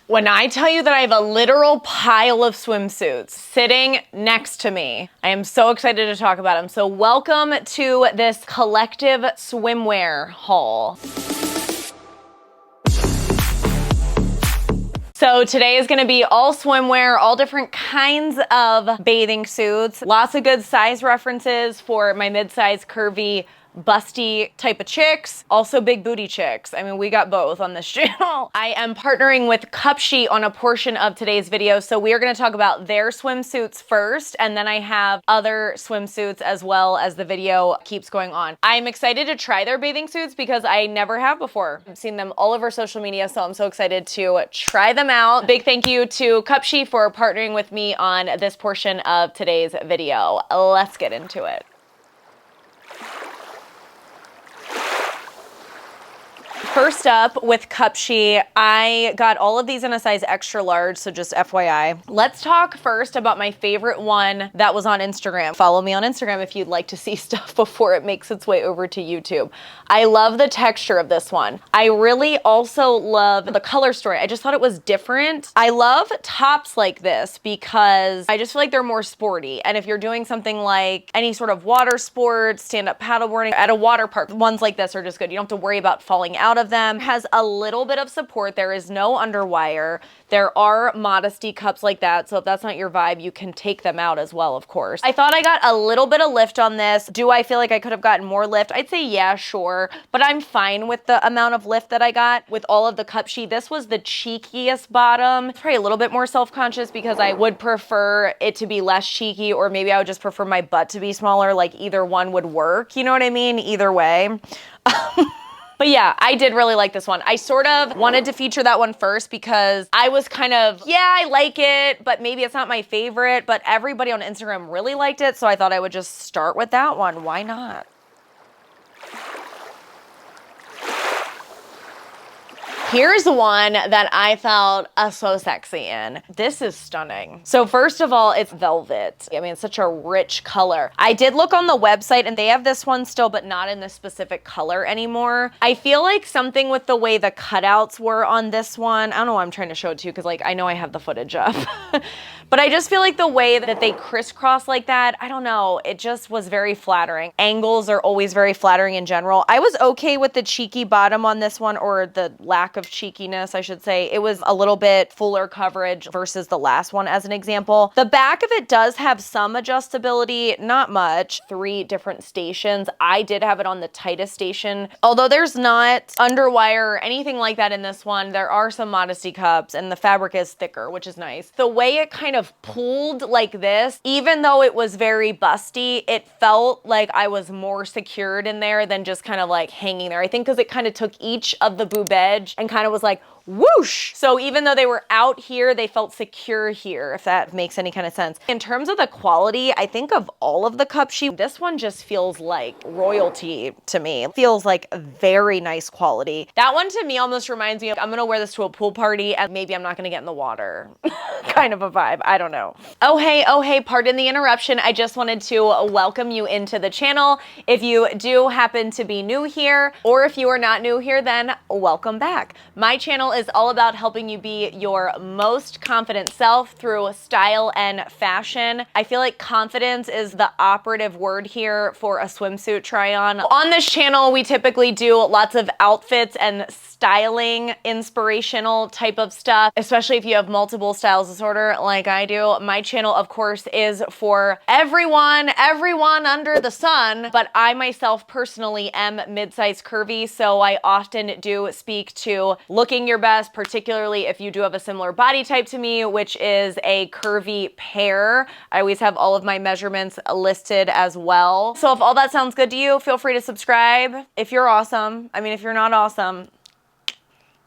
When I tell you that I have a literal pile of swimsuits sitting next to me, I am so excited to talk about them. So welcome to this collective swimwear haul. So today is gonna be all swimwear, all different kinds of bathing suits, lots of good size references for my mid-size, curvy, busty type of chicks, also big booty chicks. I mean, we got both on this channel. I am partnering with Cupshi on a portion of today's video, so we are gonna talk about their swimsuits first, and then I have other swimsuits as well as the video keeps going on. I'm excited to try their bathing suits because I never have before. I've seen them all over social media, so I'm so excited to try them out. Big thank you to Cupshi for partnering with me on this portion of today's video. Let's get into it. First up with Cupshi, I got all of these in a size extra large, so just FYI. Let's talk first about my favorite one that was on Instagram. Follow me on Instagram if you'd like to see stuff before it makes its way over to YouTube. I love the texture of this one. I really also love the color story. I just thought it was different. I love tops like this because I just feel like they're more sporty. And if you're doing something like any sort of water sports, stand-up paddleboarding at a water park, ones like this are just good. You don't have to worry about falling out of them. Has a little bit of support. There is no underwire. There are modesty cups like that, so if that's not your vibe, you can take them out as well, of course. I thought I got a little bit of lift on this. Do I feel like I could have gotten more lift? I'd say yeah, sure, but I'm fine with the amount of lift that I got with all of the Cupshi. This was the cheekiest bottom. Probably a little bit more self-conscious because I would prefer it to be less cheeky, or maybe I would just prefer my butt to be smaller. Like either one would work, you know what I mean? Either way. But yeah, I did really like this one. I sort of wanted to feature that one first because I was kind of, yeah, I like it, but maybe it's not my favorite, but everybody on Instagram really liked it, so I thought I would just start with that one. Why not? Here's one that I felt so sexy in. This is stunning. So first of all, it's velvet. I mean, it's such a rich color. I did look on the website and they have this one still, but not in this specific color anymore. I feel like something with the way the cutouts were on this one, I don't know why I'm trying to show it to you because like I know I have the footage up. But I just feel like the way that they crisscross like that, I don't know, it just was very flattering. Angles are always very flattering in general. I was okay with the cheeky bottom on this one, or the lack of cheekiness, I should say. It was a little bit fuller coverage versus the last one as an example. The back of it does have some adjustability, not much. 3 different stations. I did have it on the tightest station. Although there's not underwire or anything like that in this one, there are some modesty cups and the fabric is thicker, which is nice. The way it kind of pulled like this, even though it was very busty, it felt like I was more secured in there than just kind of like hanging there. I think because it kind of took each of the boob edge and kind of was like whoosh. So even though they were out here, they felt secure here, if that makes any kind of sense. In terms of the quality, I think of all of the Cupshi, this one just feels like royalty to me. It feels like very nice quality. That one to me almost reminds me of, I'm gonna wear this to a pool party and maybe I'm not gonna get in the water. Kind of a vibe, I don't know. Oh hey, pardon the interruption. I just wanted to welcome you into the channel. If you do happen to be new here, or if you are not new here, then welcome back. My channel is all about helping you be your most confident self through style and fashion. I feel like confidence is the operative word here for a swimsuit try on. On this channel, we typically do lots of outfits and styling, inspirational type of stuff, especially if you have multiple styles disorder like I do. My channel, of course, is for everyone under the sun, but I myself personally am mid-size curvy, so I often do speak to looking your best, particularly if you do have a similar body type to me, which is a curvy pear. I always have all of my measurements listed as well. So if all that sounds good to you, feel free to subscribe if you're awesome. I mean, if you're not awesome,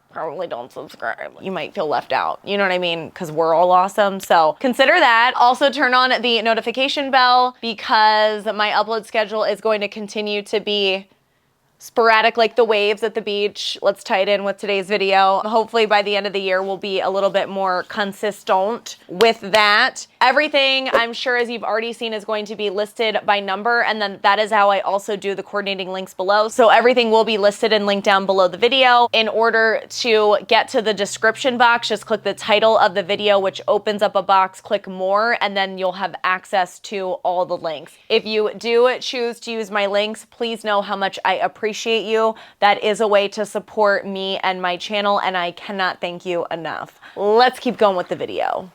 probably don't subscribe. You might feel left out, you know what I mean? Because we're all awesome, so consider that. Also turn on the notification bell because my upload schedule is going to continue to be sporadic, like the waves at the beach. Let's tie it in with today's video. Hopefully by the end of the year, we'll be a little bit more consistent with that. Everything, I'm sure, as you've already seen, is going to be listed by number, and then that is how I also do the coordinating links below. So everything will be listed and linked down below the video. In order to get to the description box, just click the title of the video, which opens up a box, click more, and then you'll have access to all the links. If you do choose to use my links, please know how much I appreciate you. That is a way to support me and my channel, and I cannot thank you enough. Let's keep going with the video.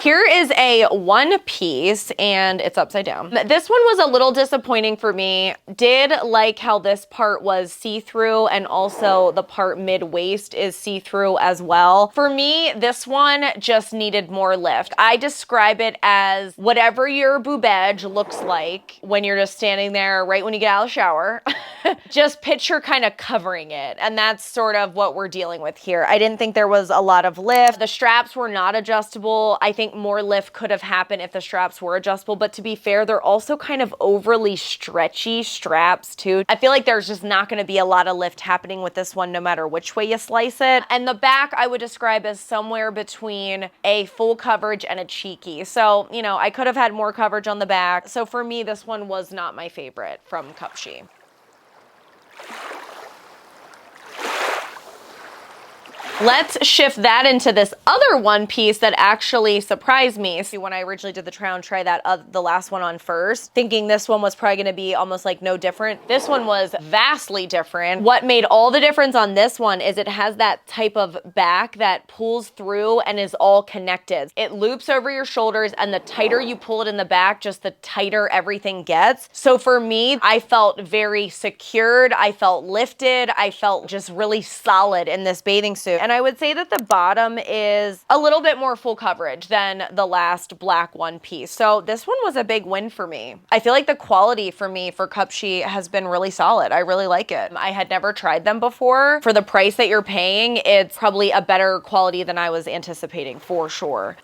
Here is a one piece and it's upside down. This one was a little disappointing for me. Did like how this part was see-through and also the part mid-waist is see-through as well. For me, this one just needed more lift. I describe it as whatever your boobage looks like when you're just standing there right when you get out of the shower. Just picture kind of covering it. And that's sort of what we're dealing with here. I didn't think there was a lot of lift. The straps were not adjustable. I think more lift could have happened if the straps were adjustable, but to be fair, they're also kind of overly stretchy straps too. I feel like there's just not going to be a lot of lift happening with this one no matter which way you slice it. And the back I would describe as somewhere between a full coverage and a cheeky. So, you know, I could have had more coverage on the back. So for me, this one was not my favorite from Cupshi. Let's shift that into this other one piece that actually surprised me. See, when I originally did the try on, try that the last one on first, thinking this one was probably gonna be almost like no different. This one was vastly different. What made all the difference on this one is it has that type of back that pulls through and is all connected. It loops over your shoulders, and the tighter you pull it in the back, just the tighter everything gets. So for me, I felt very secured. I felt lifted. I felt just really solid in this bathing suit. And I would say that the bottom is a little bit more full coverage than the last black one piece. So this one was a big win for me. I feel like the quality for me for Cupshi has been really solid. I really like it. I had never tried them before. For the price that you're paying, it's probably a better quality than I was anticipating for sure.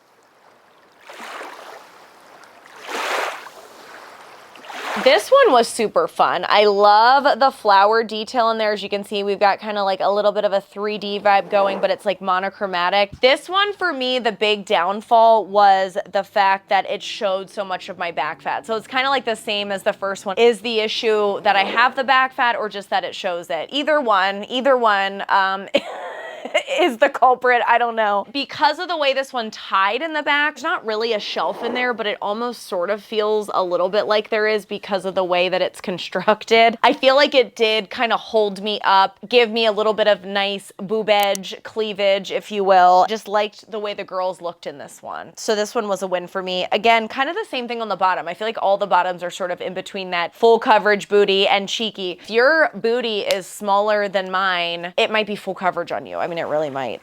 This one was super fun. I love the flower detail in there. As you can see, we've got kind of like a little bit of a 3D vibe going, but it's like monochromatic. This one for me, the big downfall was the fact that it showed so much of my back fat. So it's kind of like the same as the first one. Is the issue that I have the back fat or just that it shows it? Either one, is the culprit. I don't know. Because of the way this one tied in the back, there's not really a shelf in there, but it almost sort of feels a little bit like there is because of the way that it's constructed. I feel like it did kind of hold me up, give me a little bit of nice boob edge, cleavage, if you will. Just liked the way the girls looked in this one. So this one was a win for me. Again, kind of the same thing on the bottom. I feel like all the bottoms are sort of in between that full coverage booty and cheeky. If your booty is smaller than mine, it might be full coverage on you. I mean, it really might.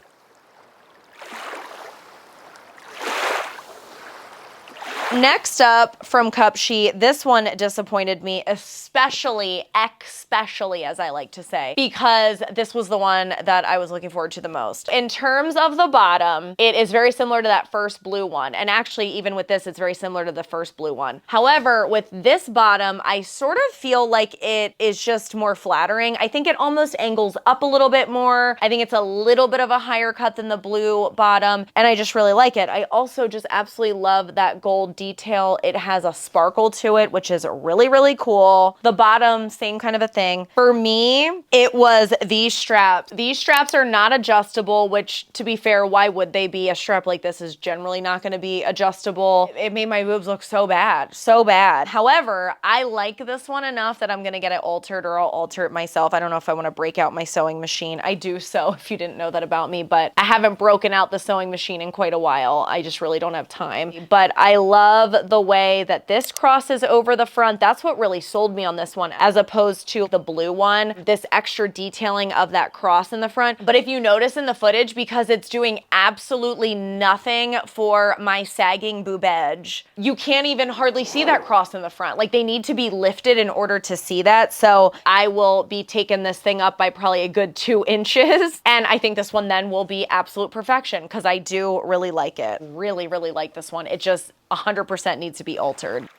Next up from Cupshi, this one disappointed me, especially as I like to say, because this was the one that I was looking forward to the most. In terms of the bottom, it is very similar to that first blue one. And actually, even with this, it's very similar to the first blue one. However, with this bottom, I sort of feel like it is just more flattering. I think it almost angles up a little bit more. I think it's a little bit of a higher cut than the blue bottom, and I just really like it. I also just absolutely love that gold detail. It has a sparkle to it, which is really, really cool. The bottom, same kind of a thing. For me, it was these straps. These straps are not adjustable, which, to be fair, why would they be? A strap like this is generally not going to be adjustable. It made my boobs look so bad, so bad. However, I like this one enough that I'm going to get it altered, or I'll alter it myself. I don't know if I want to break out my sewing machine. I do sew, if you didn't know that about me, but I haven't broken out the sewing machine in quite a while. I just really don't have time. But I love the way that this crosses over the front. That's what really sold me on this one, as opposed to the blue one, this extra detailing of that cross in the front. But if you notice in the footage, because it's doing absolutely nothing for my sagging boob edge, you can't even hardly see that cross in the front. Like, they need to be lifted in order to see that. So I will be taking this thing up by probably a good 2 inches. And I think this one then will be absolute perfection, because I do really like it. Really, really like this one. It just 100% needs to be altered.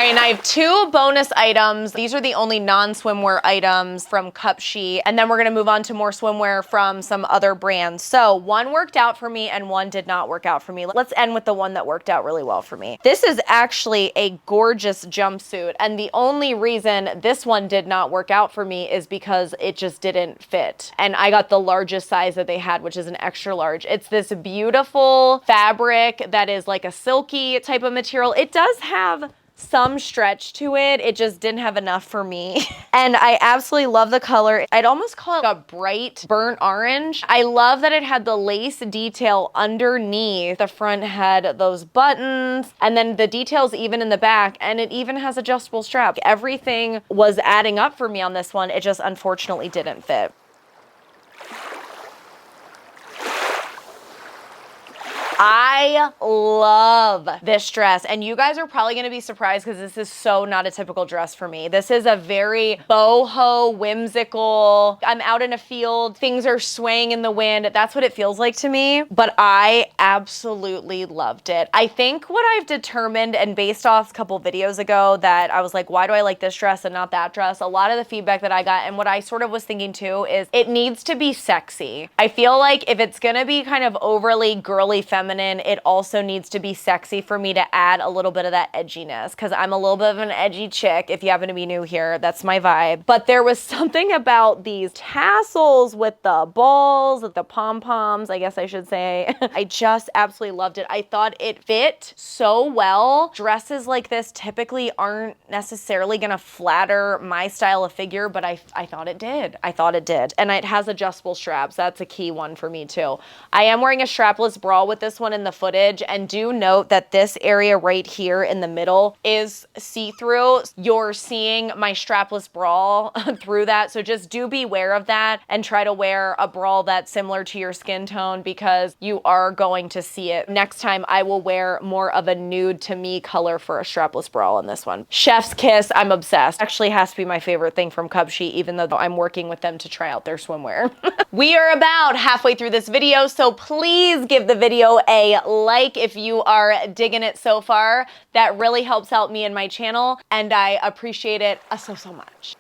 right, and I have 2 bonus items. These are the only non-swimwear items from Cupshi, and then we're gonna move on to more swimwear from some other brands. So one worked out for me and one did not work out for me. Let's end with the one that worked out really well for me. This is actually a gorgeous jumpsuit, and the only reason this one did not work out for me is because it just didn't fit. And I got the largest size that they had, which is an extra large. It's this beautiful fabric that is like a silky type of material. It does have some stretch to it. It just didn't have enough for me. And I absolutely love the color. I'd almost call it a bright burnt orange. I love that it had the lace detail underneath. The front had those buttons and then the details even in the back, and it even has adjustable straps. Everything was adding up for me on this one. It just unfortunately didn't fit. I love this dress, and you guys are probably gonna be surprised because this is so not a typical dress for me. This is a very boho, whimsical, I'm out in a field, things are swaying in the wind. That's what it feels like to me, but I absolutely loved it. I think what I've determined, and based off a couple videos ago that I was like, why do I like this dress and not that dress? A lot of the feedback that I got, and what I sort of was thinking too, is it needs to be sexy. I feel like if it's gonna be kind of overly girly feminine, it also needs to be sexy for me to add a little bit of that edginess, because I'm a little bit of an edgy chick. If you happen to be new here, that's my vibe. But there was something about these tassels with the balls, with the pom-poms, I guess I should say. I just absolutely loved it. I thought it fit so well. Dresses like this typically aren't necessarily gonna flatter my style of figure, but I thought it did. I thought it did. And it has adjustable straps. That's a key one for me too. I am wearing a strapless bra with this one in the footage, and do note that this area right here in the middle is see-through. You're seeing my strapless bra through that, so just do be aware of that and try to wear a bra that's similar to your skin tone, because you are going to see it. Next time I will wear more of a nude to me color for a strapless bra on this one. Chef's kiss, I'm obsessed. Actually has to be my favorite thing from Cupshi, even though I'm working with them to try out their swimwear. We are about halfway through this video, so please give the video a like if you are digging it so far. That really helps out me and my channel, and I appreciate it so much.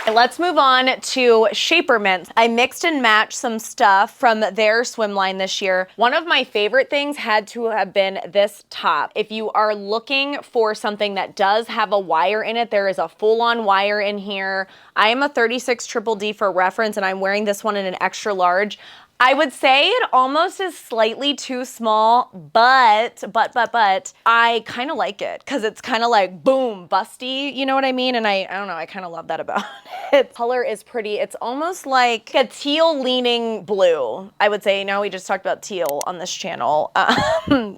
Let's move on to Shapermint. I mixed and matched some stuff from their swim line this year. One of my favorite things had to have been this top. If you are looking for something that does have a wire in it, there is a full-on wire in here. I am a 36 Triple D for reference, and I'm wearing this one in an extra large. I would say it almost is slightly too small, but I kind of like it because it's kind of like boom, busty, you know what I mean? And I don't know, I kind of love that about it. Color is pretty. It's almost like a teal leaning blue, I would say. Now we just talked about teal on this channel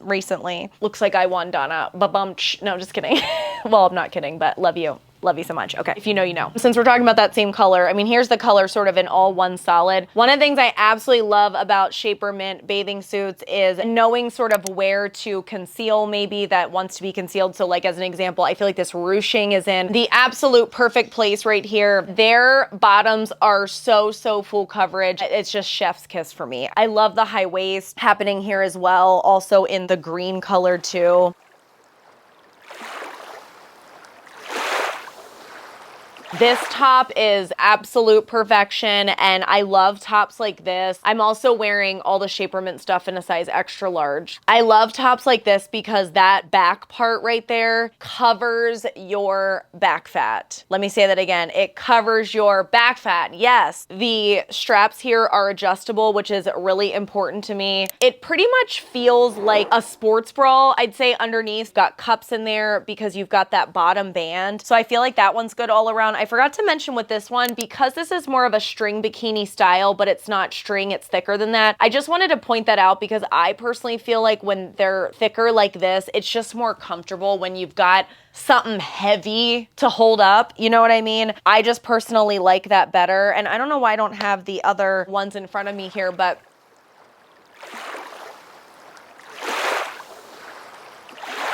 recently. Looks like I won, Donna. Ba-bumch. No, just kidding. Well, I'm not kidding, but love you. Love you so much. Okay, if you know, you know. Since we're talking about that same color, I mean, here's the color sort of in all one solid. One of the things I absolutely love about Shapermint bathing suits is knowing sort of where to conceal maybe that wants to be concealed. So like as an example, I feel like this ruching is in the absolute perfect place right here. Their bottoms are so full coverage. It's just chef's kiss for me. I love the high waist happening here as well, also in the green color too. This top is absolute perfection, and I love tops like this. I'm also wearing all the Shapermint stuff in a size extra large. I love tops like this because that back part right there covers your back fat. Let me say that again. It covers your back fat. Yes, the straps here are adjustable, which is really important to me. It pretty much feels like a sports bra. I'd say underneath got cups in there because you've got that bottom band. So I feel like that one's good all around. I forgot to mention with this one, because this is more of a string bikini style, but it's not string, it's thicker than that. I just wanted to point that out because I personally feel like when they're thicker like this, it's just more comfortable when you've got something heavy to hold up, you know what I mean? I just personally like that better. And I don't know why I don't have the other ones in front of me here, but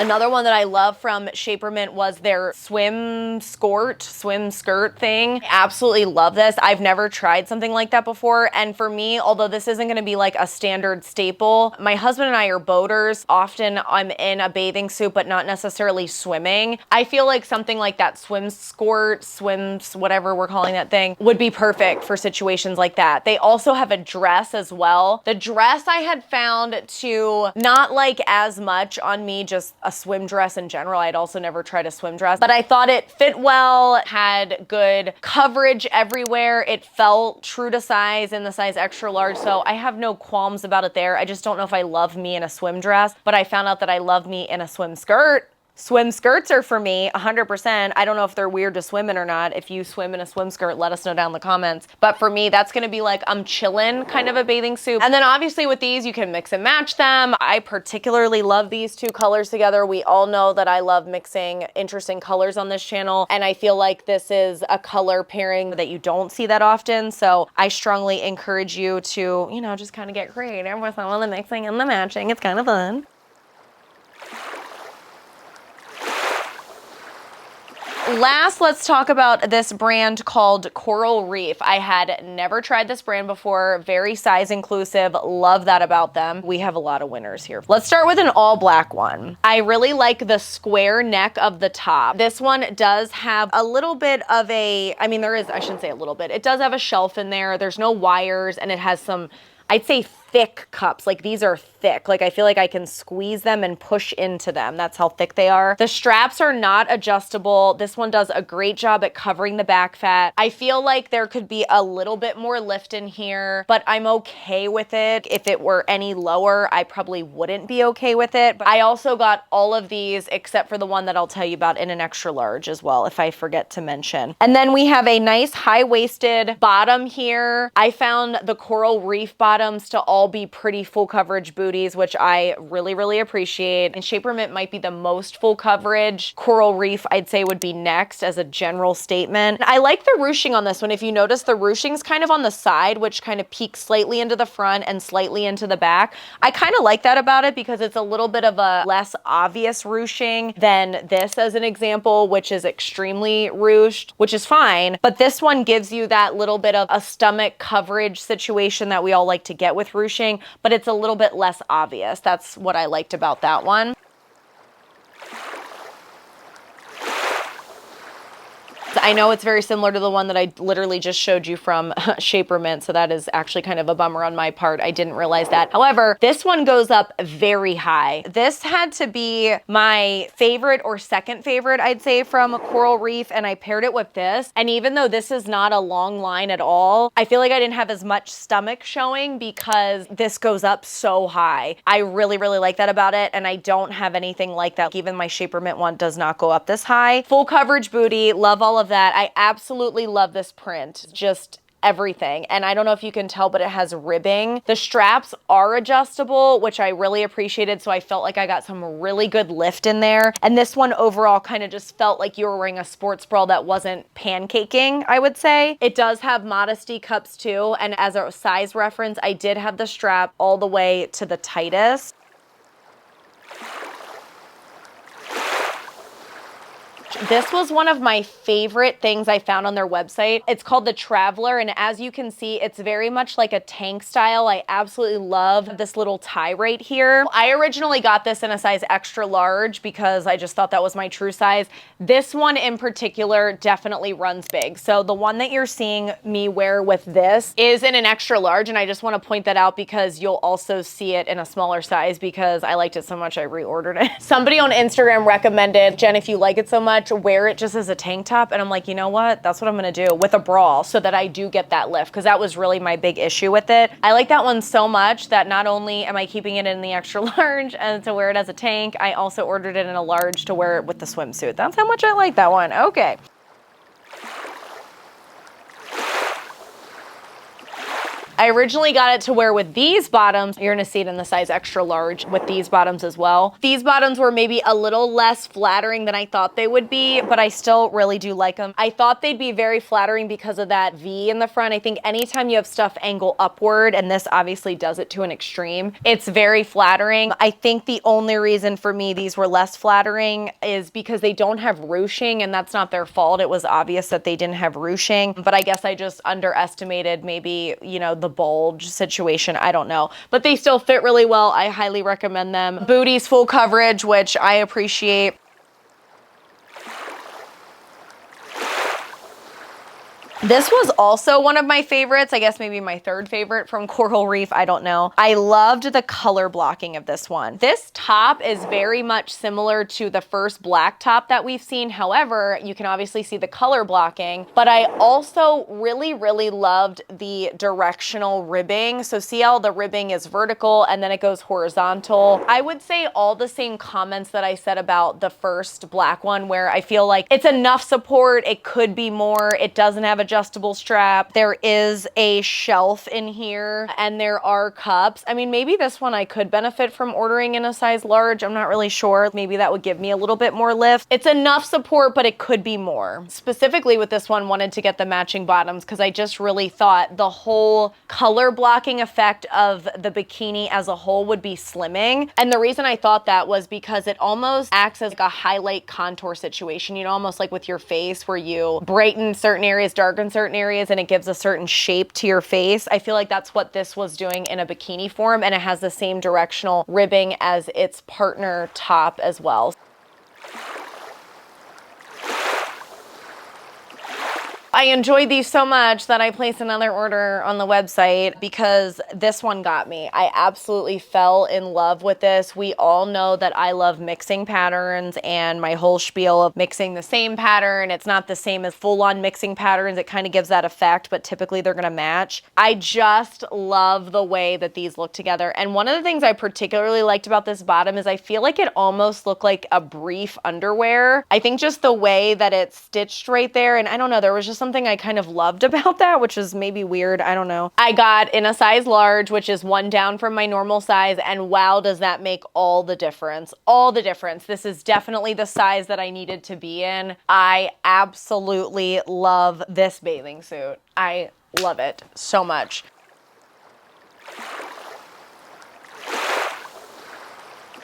Another one that I love from Shapermint was their swim skirt thing. I absolutely love this. I've never tried something like that before. And for me, although this isn't gonna be like a standard staple, my husband and I are boaters. Often I'm in a bathing suit, but not necessarily swimming. I feel like something like that swim skort, whatever we're calling that thing, would be perfect for situations like that. They also have a dress as well. The dress I had found to not like as much on me, just a swim dress in general. I'd also never tried a swim dress, but I thought it fit well, had good coverage everywhere. It felt true to size in the size extra large, so I have no qualms about it there. I just don't know if I love me in a swim dress, but I found out that I love me in a swim skirt. Swim skirts are for me 100%. I don't know if they're weird to swim in or not. If you swim in a swim skirt, let us know down in the comments. But for me, that's gonna be like I'm chillin' kind of a bathing suit. And then obviously with these, you can mix and match them. I particularly love these two colors together. We all know that I love mixing interesting colors on this channel. And I feel like this is a color pairing that you don't see that often. So I strongly encourage you to, you know, just kind of get creative with some of the mixing and the matching. It's kind of fun. Last, let's talk about this brand called Coral Reef. I had never tried this brand before. Very size inclusive. Love that about them. We have a lot of winners here. Let's start with an all black one. I really like the square neck of the top. This one does have a little bit of a, I mean, I shouldn't say a little bit. It does have a shelf in there. There's no wires, and it has some, I'd say, thick cups. Like, these are thick. Like, I feel like I can squeeze them and push into them. That's how thick they are. The straps are not adjustable. This one does a great job at covering the back fat. I feel like there could be a little bit more lift in here, but I'm okay with it. If it were any lower, I probably wouldn't be okay with it. But I also got all of these except for the one that I'll tell you about in an extra large as well, if I forget to mention. And then we have a nice high-waisted bottom here. I found the Coral Reef bottoms to all be pretty full coverage booties, which I really, really appreciate. And Shapermint might be the most full coverage. Coral Reef, I'd say, would be next as a general statement. I like the ruching on this one. If you notice, the ruching's kind of on the side, which kind of peeks slightly into the front and slightly into the back. I kind of like that about it because it's a little bit of a less obvious ruching than this, as an example, which is extremely ruched, which is fine. But this one gives you that little bit of a stomach coverage situation that we all like to get with ruching, but it's a little bit less obvious. That's what I liked about that one. I know it's very similar to the one that I literally just showed you from Shapermint, so that is actually kind of a bummer on my part. I didn't realize that. However, this one goes up very high. This had to be my favorite or second favorite, I'd say, from Coral Reef, and I paired it with this. And even though this is not a long line at all, I feel like I didn't have as much stomach showing because this goes up so high. I really, really like that about it, and I don't have anything like that. Even my Shapermint one does not go up this high. Full coverage booty, love all of that. I absolutely love this print, just everything. And I don't know if you can tell, but it has ribbing. The straps are adjustable, which I really appreciated, so I felt like I got some really good lift in there. And this one overall kind of just felt like you were wearing a sports bra that wasn't pancaking, I would say. It does have modesty cups too, and as a size reference, I did have the strap all the way to the tightest. This was one of my favorite things I found on their website. It's called the Traveler, and as you can see, it's very much like a tank style. I absolutely love this little tie right here. I originally got this in a size extra large because I just thought that was my true size. This one in particular definitely runs big. So the one that you're seeing me wear with this is in an extra large, and I just want to point that out because you'll also see it in a smaller size because I liked it so much I reordered it. Somebody on Instagram recommended, Jen, if you like it so much, wear it just as a tank top. And I'm like, you know what? That's what I'm gonna do with a bra so that I do get that lift, because that was really my big issue with it. I like that one so much that not only am I keeping it in the extra large and to wear it as a tank, I also ordered it in a large to wear it with the swimsuit. That's how much I like that one. Okay. I originally got it to wear with these bottoms. You're gonna see it in the size extra large with these bottoms as well. These bottoms were maybe a little less flattering than I thought they would be, but I still really do like them. I thought they'd be very flattering because of that V in the front. I think anytime you have stuff angle upward, and this obviously does it to an extreme, it's very flattering. I think the only reason for me these were less flattering is because they don't have ruching, and that's not their fault. It was obvious that they didn't have ruching, but I guess I just underestimated maybe, you know, the bulge situation. I don't know, but they still fit really well. I highly recommend them. Booties full coverage, which I appreciate. This was also one of my favorites, I guess maybe my third favorite from Coral Reef, I don't know. I loved the color blocking of this one. This top is very much similar to the first black top that we've seen. However, you can obviously see the color blocking, but I also really, really loved the directional ribbing. So see how the ribbing is vertical and then it goes horizontal. I would say all the same comments that I said about the first black one, where I feel like it's enough support, it could be more, it doesn't have adjustable strap. There is a shelf in here and there are cups. I mean, maybe this one I could benefit from ordering in a size large. I'm not really sure. Maybe that would give me a little bit more lift. It's enough support, but it could be more. Specifically with this one, wanted to get the matching bottoms because I just really thought the whole color blocking effect of the bikini as a whole would be slimming. And the reason I thought that was because it almost acts as like a highlight contour situation, you know, almost like with your face where you brighten certain areas, darken certain areas, and it gives a certain shape to your face. I feel like that's what this was doing in a bikini form, and it has the same directional ribbing as its partner top as well. I enjoyed these so much that I placed another order on the website because this one got me. I absolutely fell in love with this. We all know that I love mixing patterns, and my whole spiel of mixing the same pattern. It's not the same as full-on mixing patterns. It kind of gives that effect, but typically they're gonna match. I just love the way that these look together. And one of the things I particularly liked about this bottom is I feel like it almost looked like a brief underwear. I think just the way that it's stitched right there, and I don't know, there was just something I kind of loved about that, which is maybe weird, I don't know. I got in a size large, which is one down from my normal size, and wow, does that make all the difference. All the difference. This is definitely the size that I needed to be in. I absolutely love this bathing suit. I love it so much.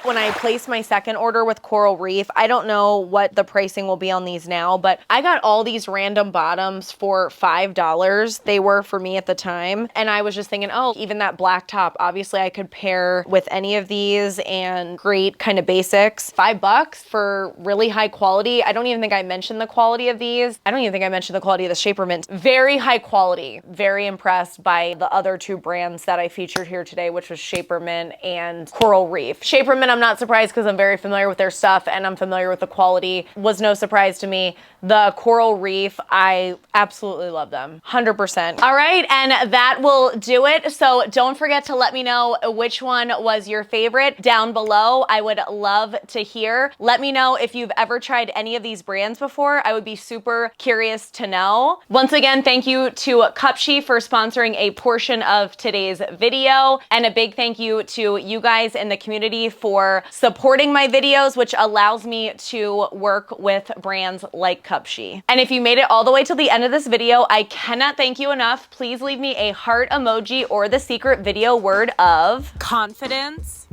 When I placed my second order with Coral Reef, I don't know what the pricing will be on these now, but I got all these random bottoms for $5. They were for me at the time. And I was just thinking, oh, even that black top, obviously I could pair with any of these and great kind of basics. $5 for really high quality. I don't even think I mentioned the quality of these. I don't even think I mentioned the quality of the Shapermint. Very high quality. Very impressed by the other two brands that I featured here today, which was Shapermint and Coral Reef. Shapermint, I'm not surprised because I'm very familiar with their stuff and I'm familiar with the quality. Was no surprise to me. The Coral Reef, I absolutely love them. 100%. All right, and that will do it. So don't forget to let me know which one was your favorite down below. I would love to hear. Let me know if you've ever tried any of these brands before. I would be super curious to know. Once again, thank you to Cupshi for sponsoring a portion of today's video, and a big thank you to you guys in the community for supporting my videos, which allows me to work with brands like Cupshi. And if you made it all the way till the end of this video, I cannot thank you enough. Please leave me a heart emoji or the secret video word of confidence.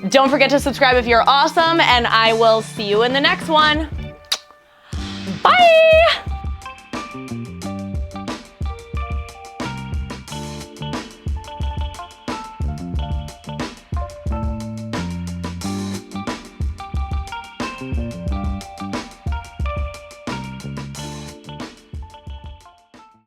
Don't forget to subscribe if you're awesome, and I will see you in the next one.